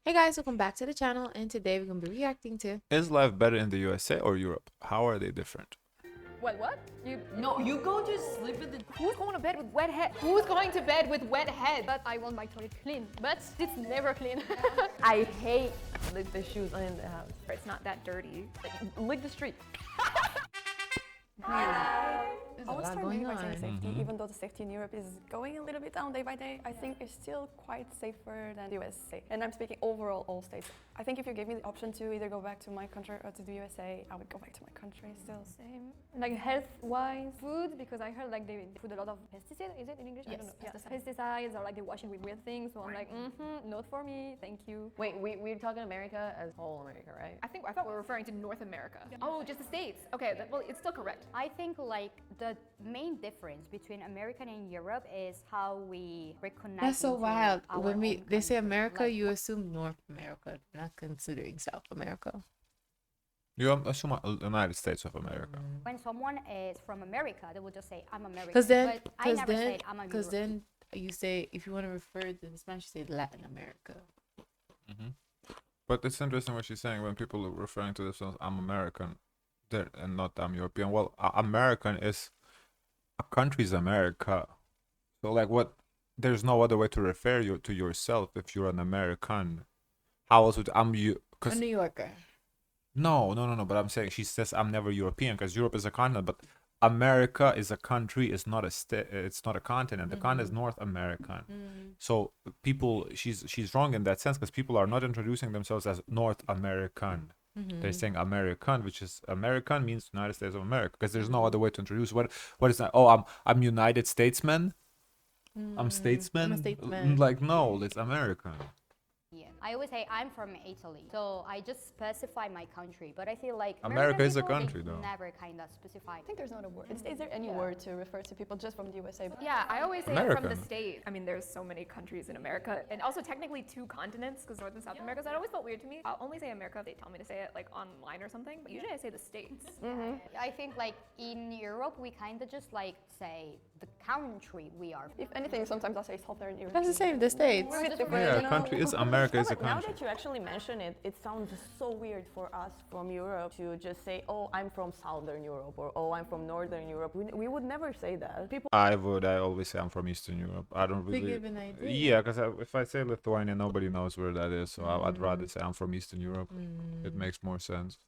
Hey guys, welcome back to the channel, and today we're gonna be reacting to Is life better in the USA or Europe? How are they different? What? No, you go to sleep with the. Who's going to bed with wet head? Who's going to bed with wet head? But I want my toilet clean. But it's never clean. I hate lick the shoes in the house. It's not that dirty. Lick the street. There's I will a lot start going maybe by saying on. safety, even though the safety in Europe is going a little bit down day by day. I think it's still quite safer than the USA. And I'm speaking overall all states. I think if you gave me the option to either go back to my country or to the USA, I would go back to my country still. Same. Like health-wise, food, because I heard like they put a lot of pesticides. Is it in English? I don't know. Yes, Yeah. Pesticides, or like they wash it with weird things. So I'm like, not for me. Thank you. Wait, we're talking America as whole America, right? I thought we were referring to North America. Oh, just the states. Okay. Well, it's still correct. I think like the main difference between America and Europe is how we recognize. That's so into wild. our When own they say country. America, Like, you assume North America, not considering South America. You assume United States of America. when someone is from America, they will just say I'm American. Because then, but I never said I'm a because European. then you say, if you want to refer to the Spanish, you say Latin America. But it's interesting what she's saying when people are referring to themselves, I'm American, and not I'm European. Well, American is a country's America. So like what? There's no other way to refer you to yourself if you're an American. How else would you? A Because New Yorker. no. But I'm saying she says I'm never European because Europe is a continent, but America is a country. It's not a state. It's not a continent. The continent is North American. So people, she's wrong in that sense because people are not introducing themselves as North American. They're saying American, which is American means United States of America because there's no other way to introduce. What is that? Oh, I'm United Statesman. I'm statesman. I'm a statesman. Like no, it's American. Yeah, I always say I'm from Italy, so I just specify my country. But I feel like America American is a people, country, they though. never kind of specify. I think there's not a word. Is there any word to refer to people just from the USA? Yeah, I always say from the American. state. I mean, there's so many countries in America, and also technically two continents, because North and South America. So that always felt weird to me. I'll only say America if they tell me to say it like online or something, but usually I say the states. I think like in Europe, we kind of just like say the country we are. If anything, sometimes I'll say Southern Europe. That's the same, the States. We're a bit Yeah, different, Yeah, you know? country is America is a But now country. that you actually mention it, it sounds so weird for us from Europe to just say, oh, I'm from Southern Europe or oh, I'm from Northern Europe. We would never say that. People I always say I'm from Eastern Europe. I don't To really. give an idea. Yeah, because if I say Lithuania, nobody knows where that is. So I'd rather say I'm from Eastern Europe. It makes more sense.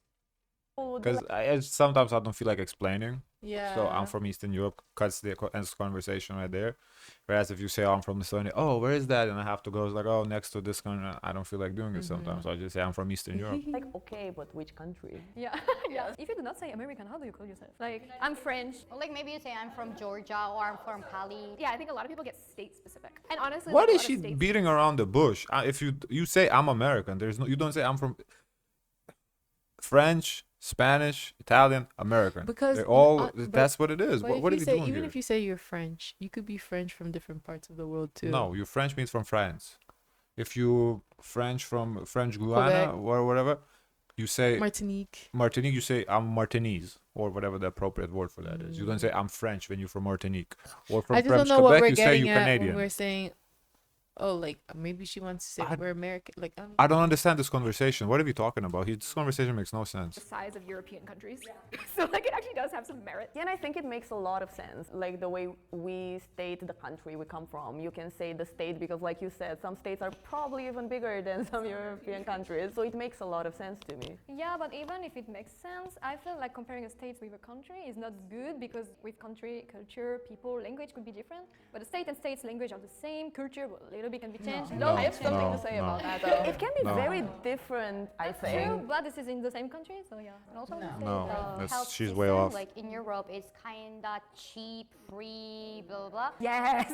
would be Because sometimes I don't feel like explaining. Yeah. So I'm from Eastern Europe, cuts the ends conversation right there. Whereas if you say, oh, I'm from Lithuania, oh, where is that? And I have to go, it's like, oh, next to this country. I don't feel like doing it sometimes. So I just say, I'm from Eastern Europe. like, okay, but which country? Yeah, yeah. If you do not say American, how do you call yourself? Like, I'm French. Or like maybe you say I'm from Georgia or I'm from Cali. Yeah, I think a lot of people get state specific. And honestly, What like, a is lot she of states- beating around the bush? If you say I'm American, there's no, you don't say I'm from French, Spanish, Italian, American. Because they're all, but- that's what it is. But What are if we you say, doing even here? if you say you're French, you could be French from different parts of the world too. No, you French means from France. If you French from French Guiana Quebec. or whatever, you say Martinique. Martinique, you say I'm Martinese or whatever the appropriate word for that is. You don't say I'm French when you're from Martinique. Or from I just French don't know what Quebec, we're you say getting you're at Canadian. when we're saying, oh, like maybe she wants to say I- we're American. Like, I don't understand this conversation. What are we talking about? This conversation makes no sense. the size of European countries. So like it actually does have some merit. Yeah, and I think it makes a lot of sense. Like the way we state the country we come from. You can say the state because, like you said, some states are probably even bigger than some European countries. So it makes a lot of sense to me. Yeah, but even if it makes sense, I feel like comparing a state with a country is not good because with country, culture, people, language could be different. But a state and state's language are the same, culture a little bit can be changed. No, I have something no, to say no. about that though. It can be No. very different, I think. True, but this is in the same country, so yeah. And also the No, health that's, she's system, way off. Like in Europe, it's kind of cheap, free, blah blah blah. Yes.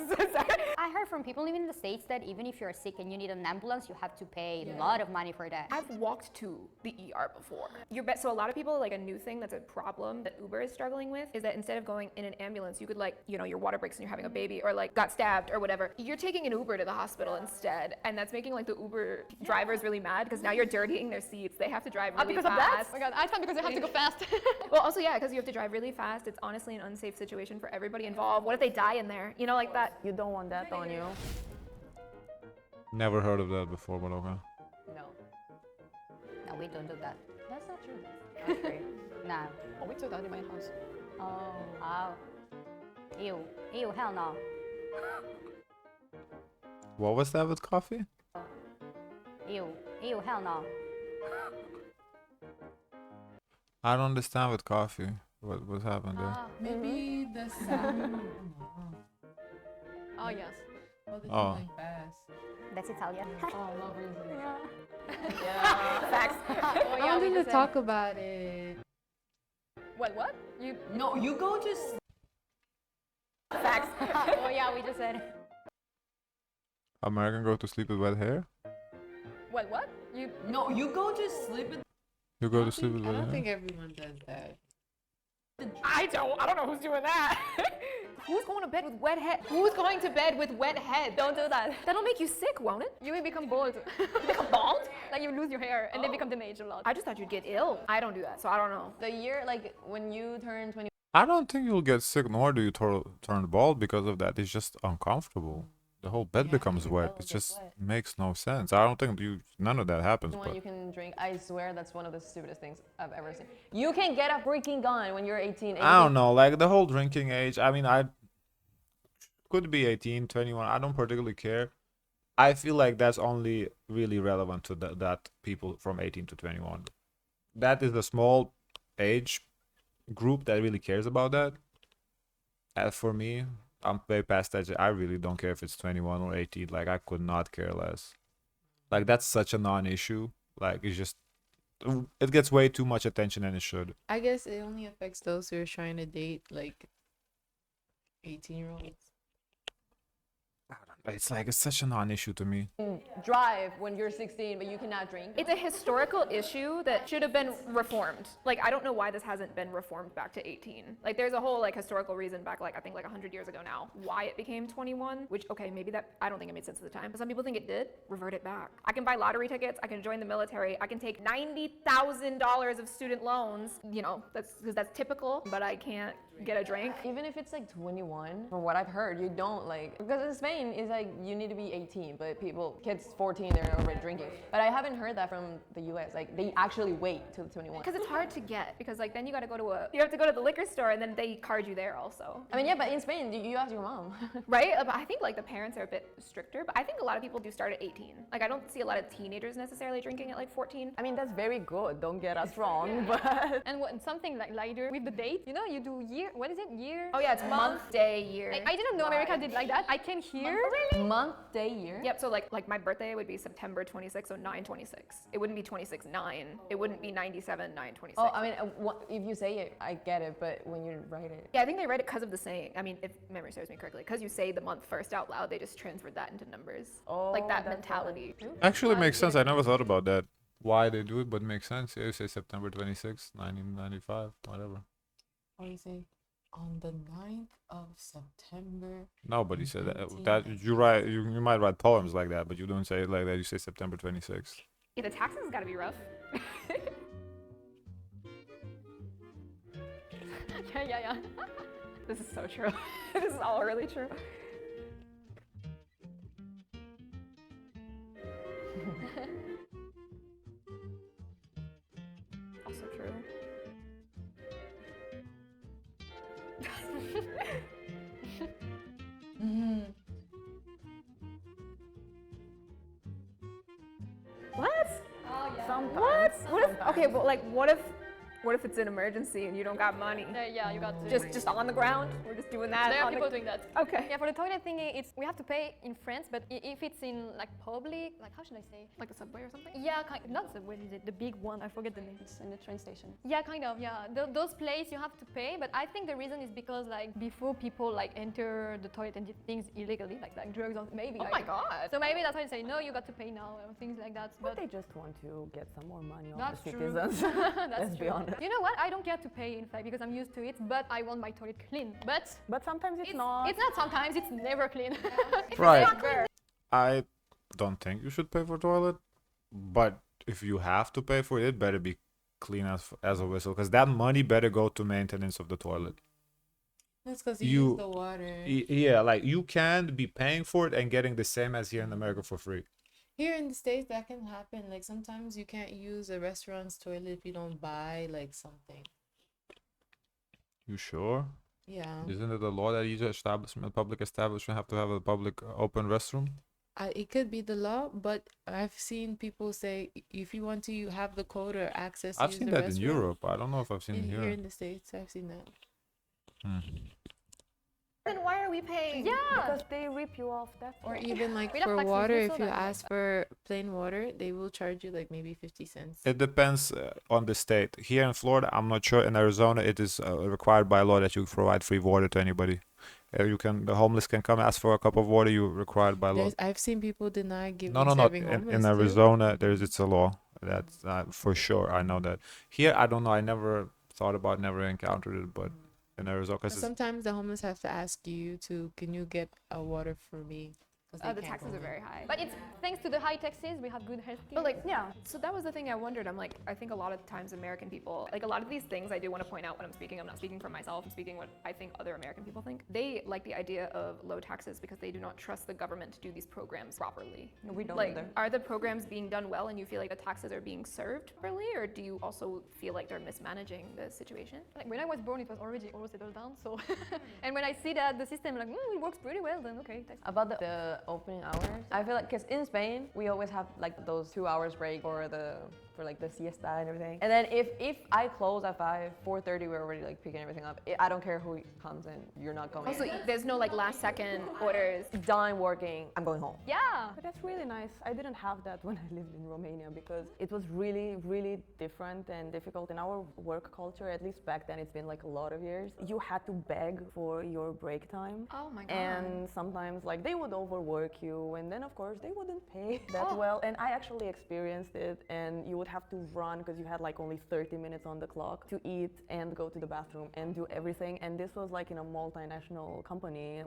I heard from people even in the States that even if you're sick and you need an ambulance, you have to pay a lot of money for that. I've walked to the ER before. So a lot of people, like a new thing that's a problem that Uber is struggling with is that instead of going in an ambulance, you could like, your water breaks and you're having a baby or like got stabbed or whatever. You're taking an Uber to the hospital instead. And that's making like the Uber drivers really mad because now you're dirtying their seats. They have to drive really Because of that? fast. Oh my god, I thought because they have to go fast. Well, also, yeah, because you have to drive really fast. It's honestly an unsafe situation for everybody involved. What if they die in there? Like that. You don't want that on you. Never heard of that before, but okay. No, we don't do that. That's not true. That's great. Nah. Oh, we do that in my house. Oh. Oh. Ew. Ew, hell no. What was that with coffee? Ew. Ew, hell no. I don't understand with coffee. What happened there? Maybe the sound. Oh, yes. Oh, the Oh. like fast. That's Italian. Oh, no reason. Facts. Oh, I yeah, we wanted to just said- talk about it. What? You. No, you go to Facts. Oh yeah, we just said. American go to sleep with wet hair? What? You. No, you go to sleep with You go to sleep with I wet don't hair? think everyone does that. I don't know who's doing that. Who's going to bed with wet head? Who's going to bed with wet head? Don't do that. That'll make you sick, won't it? You will become bald. Become bald? Like you lose your hair and then become damaged a lot. I just thought you'd get ill. I don't do that, so I don't know. The year, like when you turn 20, I don't think you'll get sick, nor do you turn bald because of that. It's just uncomfortable. The whole bed Yeah, becomes your wet. belly It gets just wet. makes no sense. I don't think none of that happens. when But you can drink, I swear that's one of the stupidest things I've ever seen. You can get a freaking gun when you're 18. and I you don't know, like the whole drinking age. I mean, I could be 18, 21. I don't particularly care. I feel like that's only really relevant to that people from 18 to 21. That is the small age group that really cares about that. As for me, I'm way past that. I really don't care if it's 21 or 18. Like, I could not care less. Like, that's such a non-issue. Like, it's just, it gets way too much attention than it should. I guess it only affects those who are trying to date like 18-year-olds. It's like, it's such a non-issue to me. can drive when you're 16, but you cannot drink. It's a historical issue that should have been reformed. Like, I don't know why this hasn't been reformed back to 18. Like, there's a whole, like, historical reason back, like, I think, like, 100 years ago now, why it became 21, which, okay, maybe that, I don't think it made sense at the time, but some people think it did. Revert it back. I can buy lottery tickets, I can join the military, I can take $90,000 of student loans, you know, that's because that's typical, but I can't get a drink. Even if it's like 21, from what I've heard, you don't like, because in Spain, it's like you need to be 18, but kids 14, they're already drinking. But I haven't heard that from the US. Like, they actually wait till 21. Because it's hard to get, because, like, then you gotta go to you have to go to the liquor store, and then they card you there also. I mean, yeah, but in Spain, you ask your mom. Right? But I think like the parents are a bit stricter, but I think a lot of people do start at 18. Like I don't see a lot of teenagers necessarily drinking at like 14. I mean, that's very good, don't get us wrong, but And something like lighter with the date. You know, you do year. What is it? Year. Oh yeah, it's month, day, year. I didn't know America did like that. I came here. month, day, year. Yep, so like my birthday would be September 26, so 9/26. It wouldn't be 26/9. It wouldn't be 97/9/26. Oh, I mean, if you say it, I get it, but when you write it. Yeah, I think they write it because of the saying. I mean, if memory serves me correctly, because you say the month first out loud, they just transferred that into numbers. Oh, Like that that's mentality. Actually, it makes sense. I never thought about that. Why they do it, but it makes sense. Yeah, you say September 26th, 1995, whatever. Or you say on the 9th of September. Nobody said that. That you write. You might write poems like that, but you don't say it like that. You say September 26th. Yeah, the taxes gotta be rough. Yeah. This is so true. This is all really true. Also true. What? Sometimes. What if? Okay, but like, what if it's an emergency and you don't got money? Yeah, you got to. Just on the ground? We're just doing that. There are on the- people doing that. Okay. Yeah, for the toilet thing, it's we have to pay in France, but if it's in like public, like how should I say? Like a subway or something? Yeah, not the what is it? The big one. I forget the name. It's in the train station. Yeah, kind of. Yeah, those places you have to pay, but I think the reason is because like before people like enter the toilet and did things illegally, like drugs or maybe. Oh like, my god. So maybe that's why they say no, you got to pay now or things like that. But they just want to get some more money on That's the true. citizens. That's Let's be true. honest. You know what? I don't care to pay in fact because I'm used to it, but I want my toilet clean. But But sometimes it's not. It's not sometimes. It's never clean. Right. Never. I don't think you should pay for toilet, but if you have to pay for it, it better be clean as a whistle, because that money better go to maintenance of the toilet. That's because You- use the water. Yeah, like you can't be paying for it and getting the same as here in America for free. Here in the States, that can happen. Like sometimes you can't use a restaurant's toilet if you don't buy like something. You sure? Yeah. Isn't it the law that each establishment, public establishment, have to have a public open restroom? It could be the law, but I've seen people say if you want to have the code or access to I've use seen the that in restroom, Europe. I don't know if I've seen it here here. in the States, I've seen that. Then why are we paying? Yeah. Because they rip you off. That's Or why. even like We don't for taxes, water, we if saw you that. ask for plain water, they will charge you like maybe 50 cents. It depends on the state. Here in Florida, I'm not sure. In Arizona, it is required by law that you provide free water to anybody. The homeless can come ask for a cup of water. You're required by law. I've seen people deny giving No. serving In homeless too. Arizona, it's a law. That's for sure. I know that. Here, I don't know. I never thought about, never encountered it, but in Arizona, But because sometimes the homeless have to ask you to, can you get a water for me? 'Cause they The can't taxes go are in. very high. But it's thanks to the high taxes, we have good healthcare. But like, yeah. So that was the thing I wondered. I'm like, I think a lot of times American people, like a lot of these things I do want to point out when I'm speaking. I'm not speaking for myself. I'm speaking what I think other American people think. They like the idea of low taxes because they do not trust the government to do these programs properly. No, we don't Like, either. are the programs being done well and you feel like the taxes are being served properly, or do you also feel like they're mismanaging the situation? Like when I was born, it was already all settled down. So, and when I see that the system, like, it works pretty well, then okay. About the opening hours, I feel like because in Spain we always have like those 2 hours break for like the siesta and everything. And then if I close at 4:30, we're already like picking everything up. I don't care who comes in, you're not coming. Also, there's no like last second orders. Done working, I'm going home. Yeah. But that's really nice. I didn't have that when I lived in Romania because it was really, really different and difficult in our work culture. At least back then, it's been like a lot of years. You had to beg for your break time. Oh my God. And sometimes like they would overwork you, and then of course they wouldn't pay that well. And I actually experienced it, and you would have to run because you had like only 30 minutes on the clock to eat and go to the bathroom and do everything. And this was like in a multinational company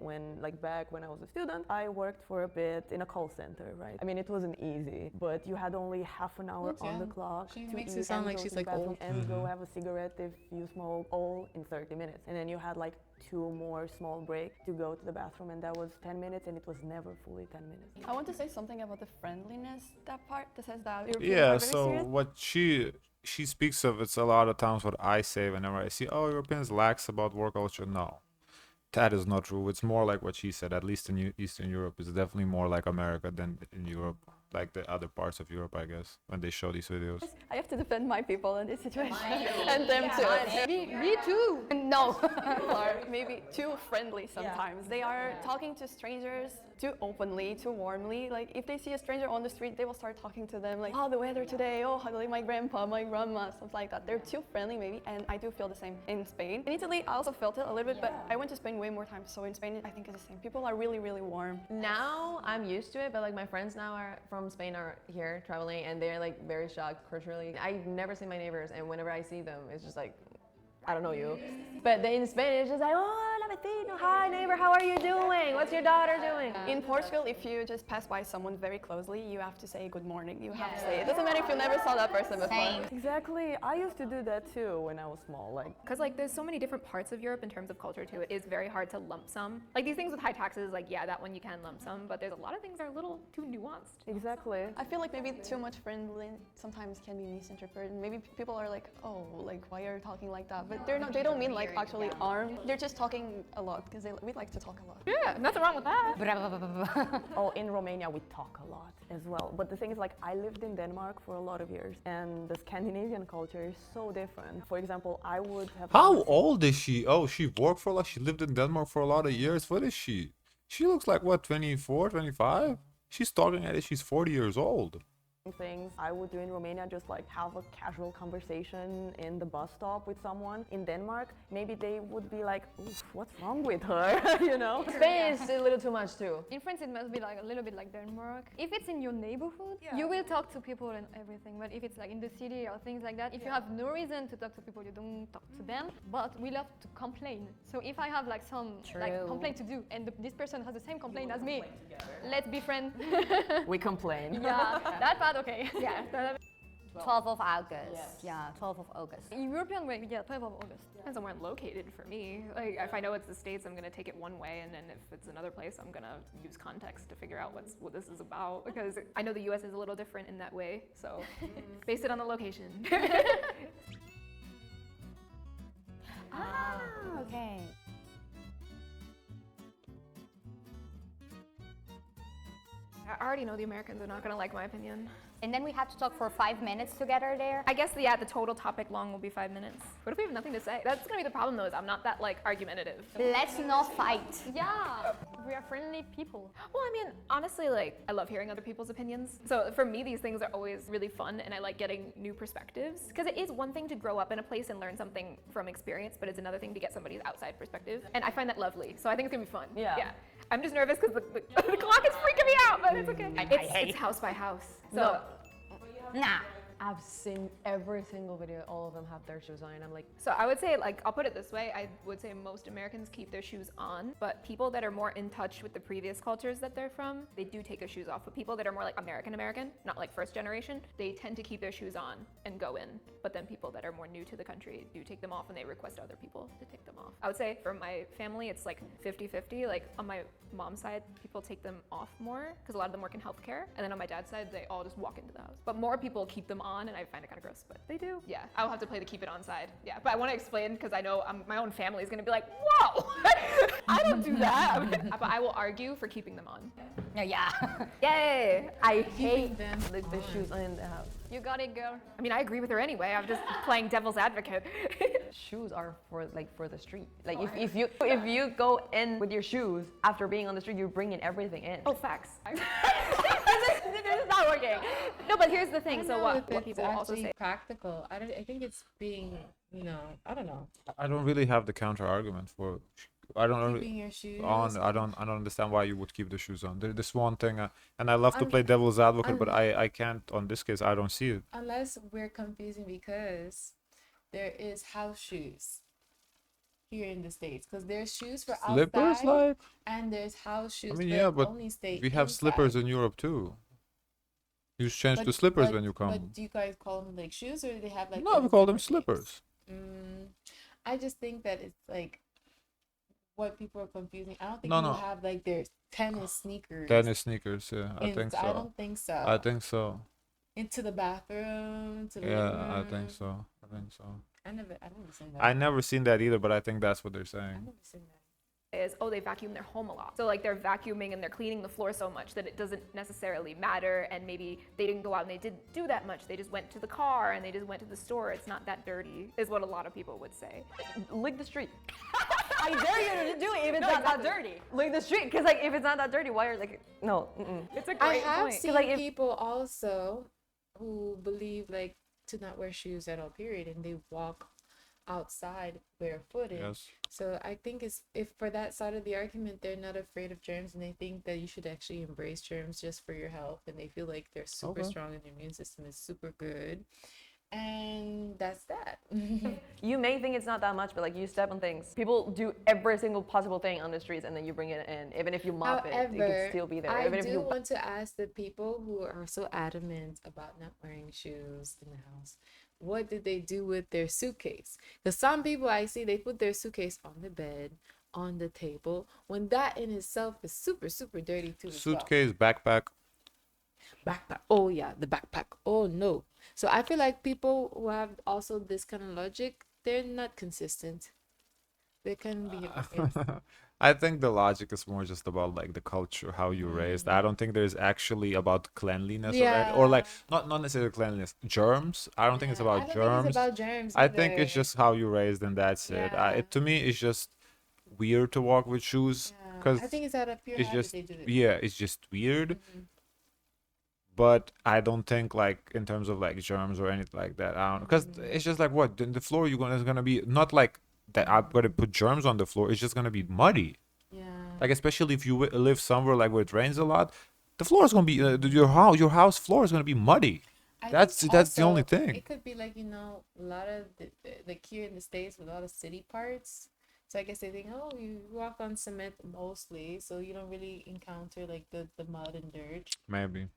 back when I was a student, I worked for a bit in a call center, right? I mean, it wasn't easy, but you had only half an hour on the clock She to makes eat it sound and like go she's to the like bathroom old. and go have a cigarette if you smoke, all in 30 minutes. And then you had like 2 more small breaks to go to the bathroom, and that was 10 minutes, and it was never fully 10 minutes. I want to say something about the friendliness, that part that says that Europeans Yeah, are very so serious. what she speaks of, it's a lot of times what I say whenever I see, oh, Europeans lax about work culture. No, that is not true. It's more like what she said, at least in Eastern Europe. It's definitely more like America than in Europe, like the other parts of Europe, I guess, when they show these videos. I have to defend my people in this situation and them too. Me too. No. People are maybe too friendly sometimes. They are talking to strangers too openly, too warmly. Like if they see a stranger on the street, they will start talking to them like, oh, the weather today, oh, like my grandpa, my grandma, stuff like that. They're too friendly maybe, and I do feel the same in Spain. In Italy, I also felt it a little bit, but I went to Spain way more times, so in Spain, I think it's the same. People are really, really warm. Now I'm used to it, but like my friends now are from Spain are here traveling, and they're like very shocked culturally. I've never seen my neighbors, and whenever I see them, it's just like, I don't know you. But then in Spain, it's just like, oh, hola vecino, hi neighbor, how are you doing? What's your daughter doing? In Portugal, if you just pass by someone very closely, you have to say good morning. You have to say it. Doesn't matter if you never saw that person before. Same. Exactly. I used to do that too when I was small. Like, Because like there's so many different parts of Europe in terms of culture too. It is very hard to lump sum. Like these things with high taxes, like yeah, that one you can lump sum, but there's a lot of things that are a little too nuanced. exactly. I feel like maybe too much friendly sometimes can be misinterpreted. Maybe people are like, oh, like why are you talking like that? But they're not. They don't mean like actually armed. They're just talking a lot because we like to talk a lot. Yeah, nothing wrong with that. Oh, in Romania we talk a lot as well. But the thing is, like, I lived in Denmark for a lot of years, and the Scandinavian culture is so different. For example, I would have. How old is she? Oh, she worked for she lived in Denmark for a lot of years. What is she? She looks like what, 24, 25? She's talking at it. She's 40 years old. Things I would do in Romania, just like have a casual conversation in the bus stop with someone. In Denmark, maybe they would be like, oof, what's wrong with her? You know? Spain is a little too much too. In France, it must be like a little bit like Denmark. If it's in your neighborhood, you will talk to people and everything. But if it's like in the city or things like that, if you have no reason to talk to people, you don't talk to them. But we love to complain. So if I have like some like complaint to do, and this person has the same complaint as me, let's be friends. We complain. Yeah, that part okay. Yeah. 12th of August. Yeah, 12th of August. European way, yeah, 12th of August. Depends on where I'm located for me. Like if I know it's the States, I'm gonna take it one way, and then if it's another place, I'm gonna use context to figure out what this is about. Because I know the US is a little different in that way. So base it on the location. Okay. I already know the Americans are not gonna like my opinion. And then we have to talk for 5 minutes together there. I guess the total topic long will be 5 minutes. What if we have nothing to say? That's gonna be the problem though, is I'm not that like argumentative. Let's not fight. Yeah, we are friendly people. Well, I mean, honestly, like, I love hearing other people's opinions. So for me, these things are always really fun, and I like getting new perspectives. Because it is one thing to grow up in a place and learn something from experience, but it's another thing to get somebody's outside perspective. And I find that lovely. So I think it's gonna be fun. Yeah. I'm just nervous because the clock is freaking me out, but it's okay. It's house by house. So Nah. I've seen every single video. All of them have their shoes on, and I'm like, So I would say, like, I'll put it this way. I would say most Americans keep their shoes on, but people that are more in touch with the previous cultures that they're from, they do take their shoes off. But people that are more like American, not like first generation, they tend to keep their shoes on and go in. But then people that are more new to the country do take them off, and they request other people to take them off. I would say for my family, it's like 50-50. Like on my mom's side, people take them off more because a lot of them work in healthcare. And then on my dad's side, they all just walk into the house. But more people keep them on, and I find it kind of gross, but they do. Yeah, I'll have to play the keep it on side. Yeah, but I want to explain because I know my own family is going to be like, whoa, I don't do that. But I will argue for keeping them on. Yeah. Yay! I hate them with the shoes on in the house. You got it, girl. I mean, I agree with her anyway. I'm just playing devil's advocate. Shoes are for the street. Like if you go in with your shoes after being on the street, you're bringing everything in. Oh, facts. This is not working. No, but here's the thing. So what people also say. Practical. I think it's being, I don't know. I don't really have the counter argument for. I don't really Keeping your shoes on. I don't understand why you would keep the shoes on. This one thing, and I love to play devil's advocate, but I can't on this case. I don't see it. Unless we're confusing because there is house shoes here in the States. Because there's shoes for Slippers, outside like. and there's house shoes. I mean, that yeah, but only stay we have inside. slippers in Europe too. You change to slippers when you come. But do you guys call them like shoes, or do they have like? No, we call them different names? slippers. I just think that it's like what people are confusing. I don't think No, people no. have like their tennis sneakers. Tennis sneakers, yeah, I think so. I don't think so. I think so. Into the bathroom, to the Yeah, living I room. think so. I think so. I've never seen that. I never seen that either, but I think that's what they're I've saying. never seen that. Is they vacuum their home a lot. So like they're vacuuming and they're cleaning the floor so much that it doesn't necessarily matter, and maybe they didn't go out and they didn't do that much. They just went to the car and they just went to the store. It's not that dirty, is what a lot of people would say. Lick the street. I dare you to do it if it's No, not exactly. that dirty. Lick the street, because like if it's not that dirty, why are like no? It's a I great have point. seen Like, if- people also who believe like to not wear shoes at all, period, and they walk outside barefooted. Yes. So I think it's if for that side of the argument, they're not afraid of germs, and they think that you should actually embrace germs just for your health, and they feel like they're super Okay. strong and their immune system is super good, and that's that. You may think it's not that much, but like you step on things. People do every single possible thing on the streets, and then you bring it in. Even if you mop it could still be there. I Even if do you want to ask the people who are so adamant about not wearing shoes in the house, what did they do with their suitcase? Because some people I see, they put their suitcase on the bed, on the table, when that in itself is super, super dirty too. as well. Suitcase, backpack. Backpack. Oh yeah, the backpack. Oh no. So I feel like people who have also this kind of logic, they're not consistent. They can be hypocrites. I think the logic is more just about like the culture, how you raised. I don't think there's actually about cleanliness or like not necessarily cleanliness, germs. I don't think it's Yeah, about I don't germs. think it's about germs I think it's either. just how you raised, and that's it. Yeah. To me, it's just weird to walk with shoes Yeah. because I think it's out of pure it's habit just they do it. yeah, it's just weird. But I don't think like in terms of like germs or anything like that. I don't because it's just like what the floor is gonna be not like that. I'm gonna put germs on the floor. It's just gonna be muddy. Yeah. Like especially if you live somewhere like where it rains a lot, the floor is gonna be your house floor is gonna be muddy. I That's think the only also thing. It could be like, a lot of like here in the States with a lot of city parts. So I guess they think, oh, you walk on cement mostly, so you don't really encounter like the mud and dirt. Maybe.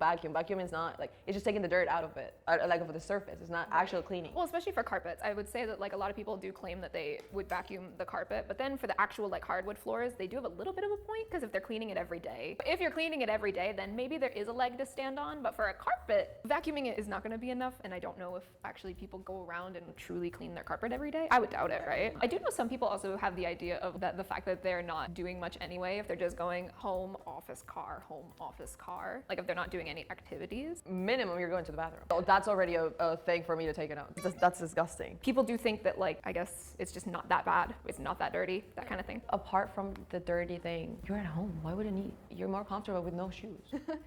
Vacuum is not like, it's just taking the dirt out of it, like of the surface. It's not actual cleaning. Well, especially for carpets, I would say that like a lot of people do claim that they would vacuum the carpet, but then for the actual like hardwood floors, they do have a little bit of a point because if they're cleaning it every day. If you're cleaning it every day, then maybe there is a leg to stand on, but for a carpet, vacuuming it is not going to be enough, and I don't know if actually people go around and truly clean their carpet every day. I would doubt it, right? I do know some people also have the idea of that the fact that they're not doing much anyway, if they're just going home, office, car, like if they're not doing any activities. Minimum, you're going to the bathroom. So that's already a thing for me to take it out. That's disgusting. People do think that like, I guess it's just not that bad, it's not that dirty, that kind of thing. Apart from the dirty thing, you're at home. Why wouldn't you? You're more comfortable with no shoes.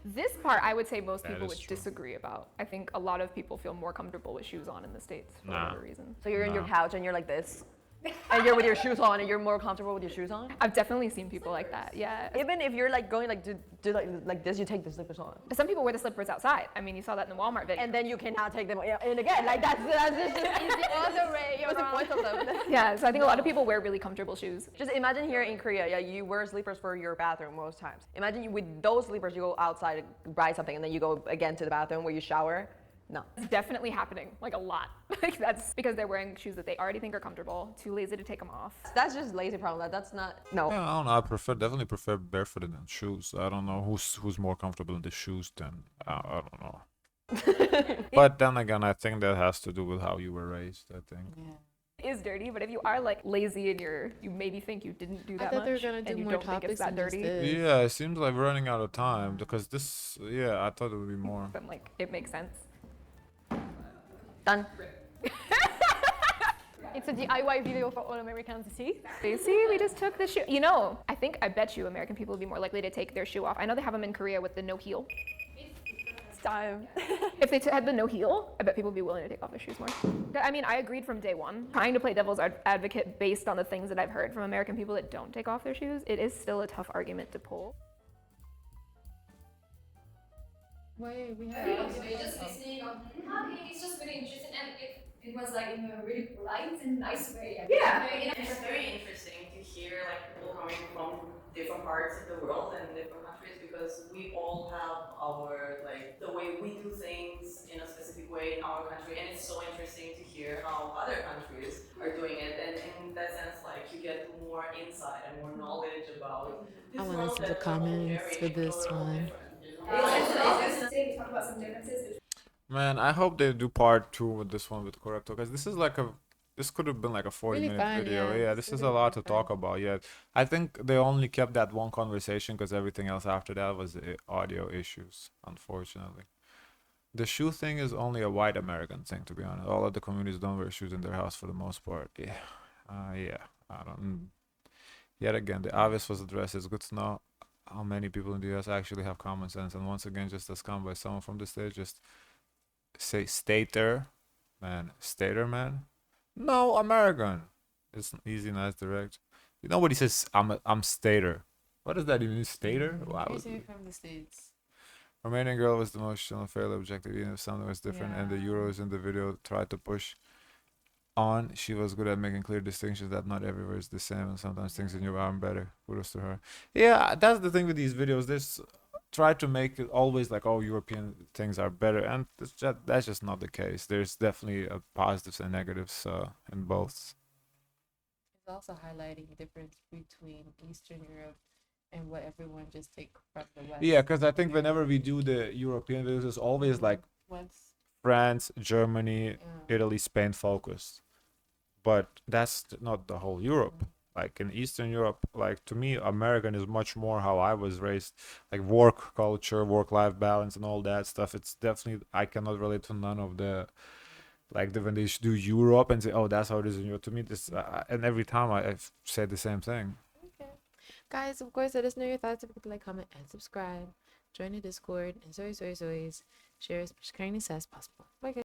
This part I would say most people is would true. disagree about. I think a lot of people feel more comfortable with shoes on in the States for whatever reason. So you're in your couch and you're like this, and you're with your shoes on, and you're more comfortable with your shoes on. I've definitely seen people like that, yeah. Even if you're like going like do like this, you take the slippers on, Some people wear the slippers outside. I mean, you saw that in the Walmart video. and then you cannot take them. And again, like that's just It's the other way what's the around. point of them? Yeah, so I think a lot of people wear really comfortable shoes. Just imagine here in Korea, yeah, you wear slippers for your bathroom most times. Imagine with those slippers, you go outside to buy something, and then you go again to the bathroom where you shower. No. It's definitely happening, like a lot. Like that's because they're wearing shoes that they already think are comfortable, too lazy to take them off. That's just lazy problem. That's not. No. Yeah, I don't know. Definitely prefer barefooted than shoes. I don't know who's more comfortable in the shoes than I don't know. But then again, I think that has to do with how you were raised. I think. It is dirty, but if you are like lazy and you maybe think you didn't do I that thought much they were gonna and do you more don't think it's topics that than just dirty, this. Yeah, it seems like we're running out of time because this. Yeah, I thought it would be more. then like it makes sense. Done. It's a DIY video for all Americans to see. You see, we just took the shoe. You know, I bet you American people would be more likely to take their shoe off. I know they have them in Korea with the no heel. It's time. If they had the no heel, I bet people would be willing to take off their shoes more. I mean, I agreed from day one. Trying to play devil's advocate based on the things that I've heard from American people that don't take off their shoes, it is still a tough argument to pull. Wait, we have. Just listening on, it's just very interesting, and it was like in a really polite and nice way. Yeah, it's very interesting to hear like people coming from different parts of the world and different countries because we all have our like the way we do things in a specific way in our country, and it's so interesting to hear how other countries are doing it, and in that sense, like you get more insight and more knowledge about this I want to world listen to that we're all comments very for this totally one. different, you know? We talk about some differences. Man, I hope they do part 2 with this one with Correcto because this could have been like a 40-minute fun, video. yeah. Yeah, This this is would a have lot been to talk fun. about. Yeah, I think they only kept that one conversation because everything else after that was audio issues, unfortunately. The shoe thing is only a white American thing, to be honest. All of the communities don't wear shoes in their house for the most part. Yeah, yeah. I don't. Yet again, the obvious was addressed. It's good to know how many people in the US actually have common sense. And once again, just as come by someone from the stage, just say stater, man. Stater, man. No, American. It's easy, nice, direct. Nobody says I'm stater. What does that even mean? Stater? Wow. Usually from the States. Romanian girl was the most chill and fairly objective, even if something was different. And the Euros in the video tried to push on. She was good at making clear distinctions that not everywhere is the same, and sometimes things in your arm better. Kudos to her. Yeah, that's the thing with these videos. There's try to make it always like, oh, European things are better, and that's just not the case. There's definitely positives and negatives in both. It's also highlighting the difference between Eastern Europe and what everyone just take from the West. Yeah, because I think whenever we do the European videos, it's always like West. France, Germany, Yeah. Italy, Spain focused. But that's not the whole Europe. Like in Eastern Europe, like to me, American is much more how I was raised, like work culture, work-life balance, and all that stuff. It's definitely, I cannot relate to none of the, like when they do Europe and say, oh, that's how it is in Europe. To me, this, and every time I've said the same thing. Okay. Guys, of course, let us know your thoughts. If you could like, comment, and subscribe. Join the Discord. And always, share as much kindness as possible. Bye, guys.